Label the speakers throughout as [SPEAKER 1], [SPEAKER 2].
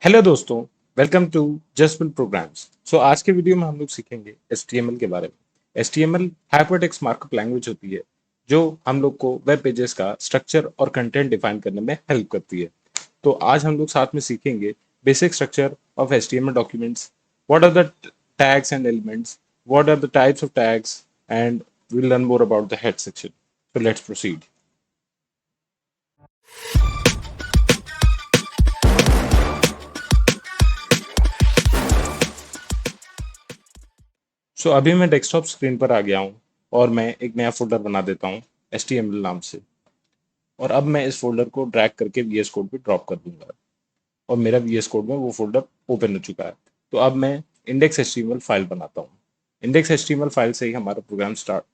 [SPEAKER 1] Hello दोस्तों, welcome to just build programs. आज के वीडियो में हम लोग सीखेंगे HTML के बारे में। HTML हाइपरटेक्स्ट मार्कअप लैंग्वेज होती है जो हम लोग को वेब पेजेस का स्ट्रक्चर और कंटेंट डिफाइन करने में हेल्प करती है। तो आज हम लोग साथ में सीखेंगे basic structure of HTML documents, what are the tags and elements, what are the types of tags, and we'll learn more about the head section. So let's proceed. अभी मैं डेस्कटॉप स्क्रीन पर आ गया हूँ और मैं एक नया फोल्डर बना देता हूँ HTML नाम से। और अब मैं इस फोल्डर को ड्रैग करके VS कोड पे ड्रॉप कर दूंगा और मेरा VS कोड में वो फोल्डर ओपन हो चुका है। तो अब मैं इंडेक्स HTML फाइल बनाता हूँ। इंडेक्स HTML फाइल से ही हमारा program start,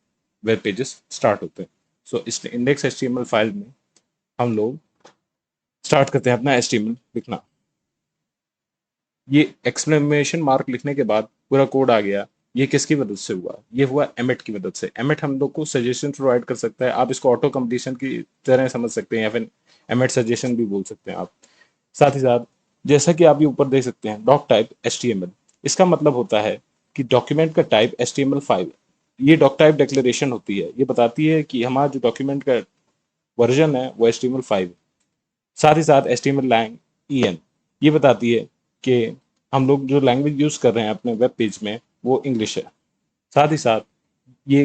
[SPEAKER 1] web pages start होते हैं। इस इंडेक्स HTML फाइल में हम लोग स्टार्ट करते हैं अपना HTML लिखना। ये एक्सक्लेमेशन मार्क लिखने के बाद पूरा कोड आ गया। ये किसकी मदद से हुआ? ये हुआ एमिट की मदद से। एमिट हम लोग को सजेशन प्रोवाइड कर सकता है। आप इसको ऑटो कंप्लीशन की तरह समझ सकते हैं या फिर एमिट सजेशन भी बोल सकते हैं आप। साथ ही साथ जैसा कि आप ये ऊपर देख सकते हैं, डॉक टाइप HTML, इसका मतलब होता है कि डॉक्यूमेंट का टाइप HTML5। ये डॉक टाइप डिक्लेरेशन होती है, ये बताती है कि हमारा जो डॉक्यूमेंट का वर्जन है वो HTML5। साथ ही साथ HTML लैंग EN ये बताती है कि हम लोग जो लैंग्वेज यूज कर रहे हैं अपने वेब पेज में वो इंग्लिश है। साथ ही साथ ये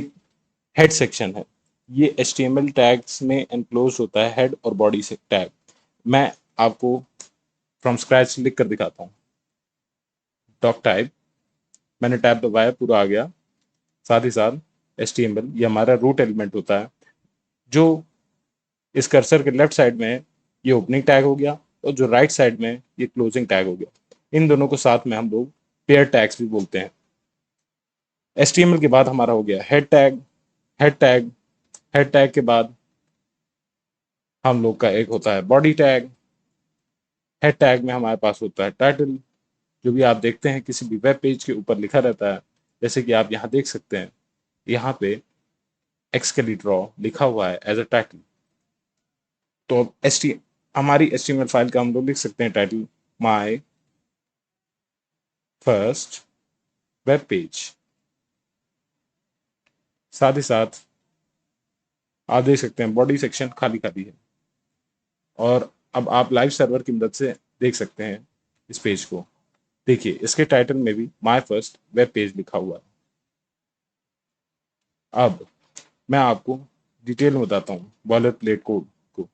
[SPEAKER 1] हेड सेक्शन है, ये HTML टैग्स में एनक्लोज होता है, हेड और बॉडी से टैग। मैं आपको फ्रॉम स्क्रैच लिख कर दिखाता हूँ। डॉक टाइप, मैंने टैब दबाया, पूरा आ गया। साथ ही साथ HTML ये हमारा रूट एलिमेंट होता है जो इस कर्सर के लेफ्ट साइड में है, ये ओपनिंग टैग हो गया, और जो राइट साइड में ये क्लोजिंग टैग हो गया। इन दोनों को साथ में हम लोग पेयर टैग्स भी बोलते हैं। HTML के बाद हमारा हो गया head tag. Head tag head tag के बाद हम लोग का एक होता है बॉडी टैग। हेड टैग में हमारे पास होता है टाइटल, जो भी आप देखते हैं किसी भी वेब पेज के ऊपर लिखा रहता है। जैसे कि आप यहाँ देख सकते हैं, यहाँ पे एक्सकेलीट्रॉ लिखा हुआ है एज अ टाइटल। तो अब हमारी HTML फाइल का हम लोग लिख सकते हैं title, my first web page. साथ ही साथ आप देख सकते हैं बॉडी सेक्शन खाली खाली है। और अब आप लाइव सर्वर की मदद से देख सकते हैं इस पेज को। देखिए, इसके टाइटल में भी माय फर्स्ट वेब पेज लिखा हुआ है। अब मैं आपको डिटेल में बताता हूँ बॉलर प्लेट कोड को।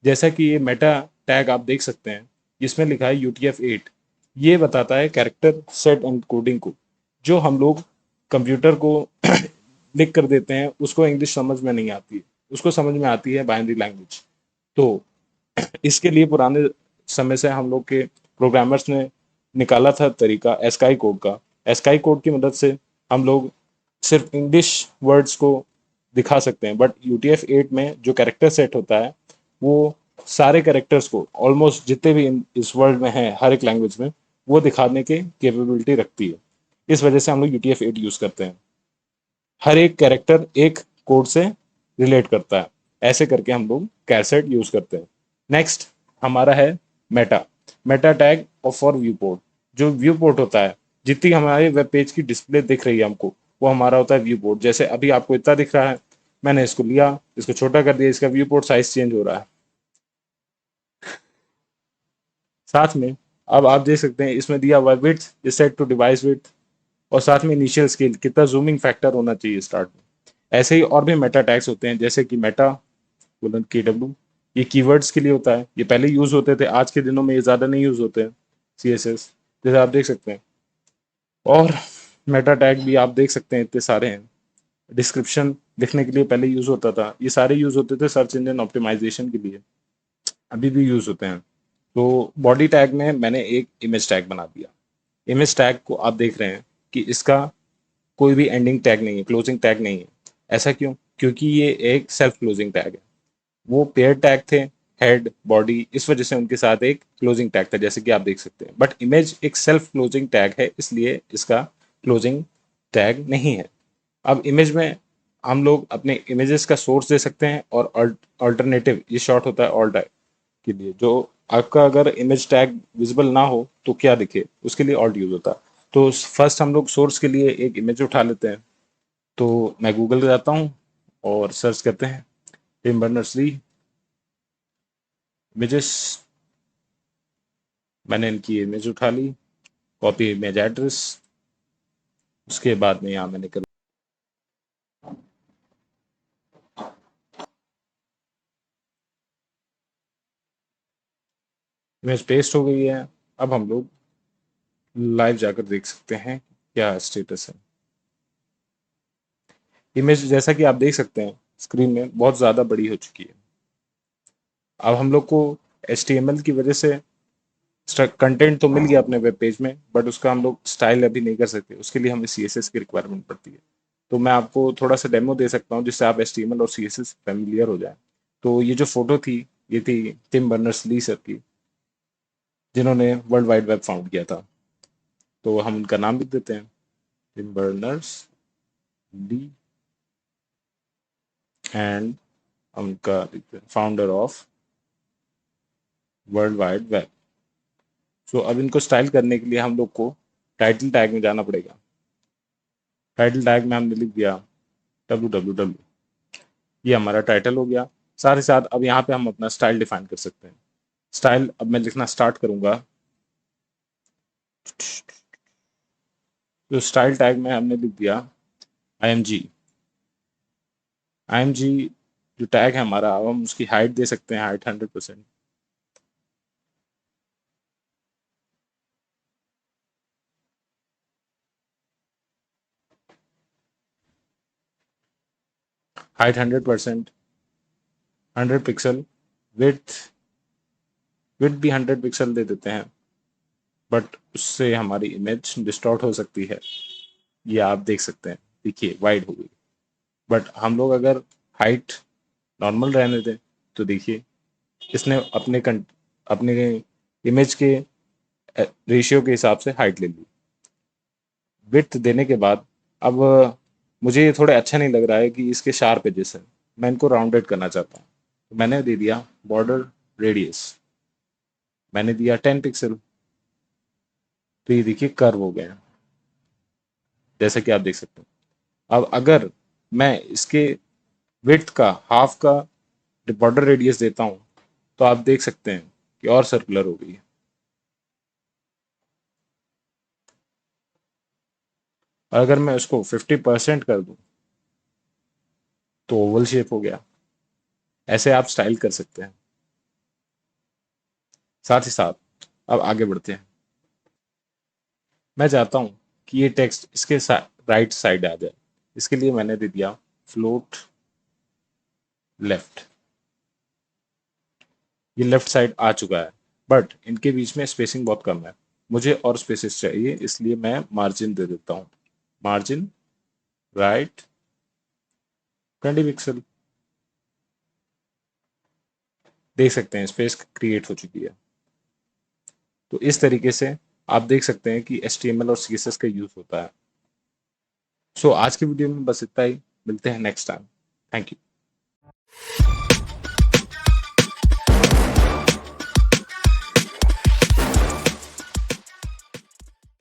[SPEAKER 1] जैसा कि ये मेटा टैग आप देख सकते हैं, इसमें लिखा है UTF-8। ये बताता है कैरेक्टर सेट एनकोडिंग को। जो हम लोग कंप्यूटर को लिख कर देते हैं उसको इंग्लिश समझ में नहीं आती है, उसको समझ में आती है बाइनरी लैंग्वेज। तो इसके लिए पुराने समय से हम लोग के प्रोग्रामर्स ने निकाला था तरीका एस्काई कोड का। एस्काई कोड की मदद से हम लोग सिर्फ इंग्लिश वर्ड्स को दिखा सकते हैं, बट UTF-8 में जो कैरेक्टर सेट होता है वो सारे कैरेक्टर्स को, ऑलमोस्ट जितने भी इस वर्ल्ड में हैं हर एक लैंग्वेज में, वो दिखाने के कैपेबिलिटी रखती है। इस वजह से हम लोग UTF-8 यूज करते हैं। हर एक कैरेक्टर एक कोड से रिलेट करता है। ऐसे करके हम लोग कैसेट यूज करते हैं। नेक्स्ट हमारा है मेटा। मेटा टैग और फॉर व्यू पोर्ट। जो व्यू पोर्ट होता है, जितनी हमारे वेब पेज की डिस्प्ले दिख रही है हमको, वो हमारा होता है व्यू पोर्ट। जैसे अभी आपको इतना दिख रहा है, मैंने इसको लिया, इसको छोटा कर दिया, इसका व्यू पोर्ट साइज चेंज हो रहा है। साथ में अब आप देख सकते हैं इसमें दिया हुआ width is set to device width, और साथ में इनिशियल स्केल, कितना जूमिंग फैक्टर होना चाहिए स्टार्ट में। ऐसे ही और भी मेटा टैग्स होते हैं, जैसे कि मेटा KW, ये कीवर्ड्स के लिए होता है। ये पहले यूज होते थे, आज के दिनों में ये ज़्यादा नहीं यूज होते हैं। CSS जैसे आप देख सकते हैं। और मेटा टैग भी आप देख सकते हैं इतने सारे हैं। डिस्क्रिप्शन लिखने के लिए पहले यूज होता था, ये सारे यूज होते थे सर्च इंजन ऑप्टिमाइजेशन के लिए, अभी भी यूज होते हैं। तो बॉडी टैग में मैंने एक इमेज टैग बना दिया। इमेज टैग को आप देख रहे हैं कि इसका कोई भी एंडिंग टैग नहीं है, क्लोजिंग टैग नहीं है। ऐसा क्यों? क्योंकि ये एक सेल्फ क्लोजिंग टैग है। वो पेयर टैग थे, हेड बॉडी, इस वजह से उनके साथ एक क्लोजिंग टैग था, जैसे कि आप देख सकते हैं। बट इमेज एक सेल्फ क्लोजिंग टैग है, इसलिए इसका क्लोजिंग टैग नहीं है। अब इमेज में हम लोग अपने इमेजेस का सोर्स दे सकते हैं, और अल्टरनेटिव, ये शॉर्ट होता है ऑल टाइप, के लिए, जो आपका अगर इमेज टैग विजिबल ना हो तो क्या दिखे, उसके लिए ऑल्ट यूज होता है। तो फर्स्ट हम लोग सोर्स के लिए एक इमेज उठा लेते हैं। तो मैं गूगल जाता हूँ और सर्च करते हैं टिम बर्नर्स ली इमेजेस। मैंने इनकी इमेज उठा ली, कॉपी इमेज एड्रेस। उसके बाद में यहाँ मैंने कर इमेज पेस्ट हो गई है। अब हम लोग लाइव जाकर देख सकते हैं क्या स्टेटस है। इमेज जैसा कि आप देख सकते हैं स्क्रीन में बहुत ज़्यादा बड़ी हो चुकी है। अब हम लोग को HTML की वजह से कंटेंट तो मिल गया अपने वेब पेज में, बट उसका हम लोग स्टाइल अभी नहीं कर सकते। उसके लिए हमें CSS की रिक्वायरमेंट पड़ती है। तो मैं आपको थोड़ा सा डेमो दे सकता हूँ जिससे आप HTML और CSS फेमिलियर हो जाए। तो ये जो फोटो थी, ये थी टिम बर्नर्स ली सर की, जिन्होंने वर्ल्ड वाइड वेब फाउंड किया था। तो हम उनका नाम लिख देते हैं, टिम बर्नर्स ली, एंड उनका founder of world wide web. So अब इनको स्टाइल करने के लिए हम लोग को टाइटल टैग में जाना पड़ेगा। टाइटल टैग में हमने लिख दिया www। ये हमारा टाइटल हो गया। साथ ही साथ अब यहाँ पे हम अपना स्टाइल डिफाइन कर सकते हैं। स्टाइल अब मैं लिखना स्टार्ट करूंगा। तो स्टाइल टैग में हमने लिख दिया IMG। IMG जो टैग है हमारा, अब हम उसकी हाइट दे सकते हैं, height 100%। Height 100%, 100 pixel. With with भी 100 पिक्सल दे देते हैं, बट उससे हमारी इमेज डिस्टॉर्ट हो सकती है। ये आप देख सकते हैं, देखिए वाइड हो गई। बट हम लोग अगर हाइट नॉर्मल रहने दें तो देखिए इसने अपने इमेज के रेशियो के हिसाब से हाइट ले ली। विड्थ देने के बाद अब मुझे ये थोड़ा अच्छा नहीं लग रहा है कि इसके शार्प एजेस हैं, मैं इनको राउंडेड करना चाहता हूँ। तो मैंने दे दिया बॉर्डर रेडियस, मैंने दिया 10 पिक्सल। तो ये देखिए कर्व हो गया, जैसा कि आप देख सकते हैं। अब अगर मैं इसके विड्थ का हाफ का बॉर्डर रेडियस देता हूँ तो आप देख सकते हैं कि और सर्कुलर हो गई है। और अगर मैं उसको 50% कर दूं तो ओवल शेप हो गया। ऐसे आप स्टाइल कर सकते हैं। साथ ही साथ अब आगे बढ़ते हैं। मैं चाहता हूं कि ये टेक्स्ट इसके राइट साइड आ जाए। इसके लिए मैंने दे दिया फ्लोट लेफ्ट। ये लेफ्ट साइड आ चुका है, बट इनके बीच में स्पेसिंग बहुत कम है। मुझे और स्पेसेस चाहिए, इसलिए मैं मार्जिन दे देता हूँ। Margin right 20 pixel. देख सकते हैं स्पेस क्रिएट हो चुकी है। तो इस तरीके से आप देख सकते हैं कि HTML और CSS का यूज होता है। सो आज की वीडियो में बस इतना ही। मिलते हैं नेक्स्ट टाइम। Thank you.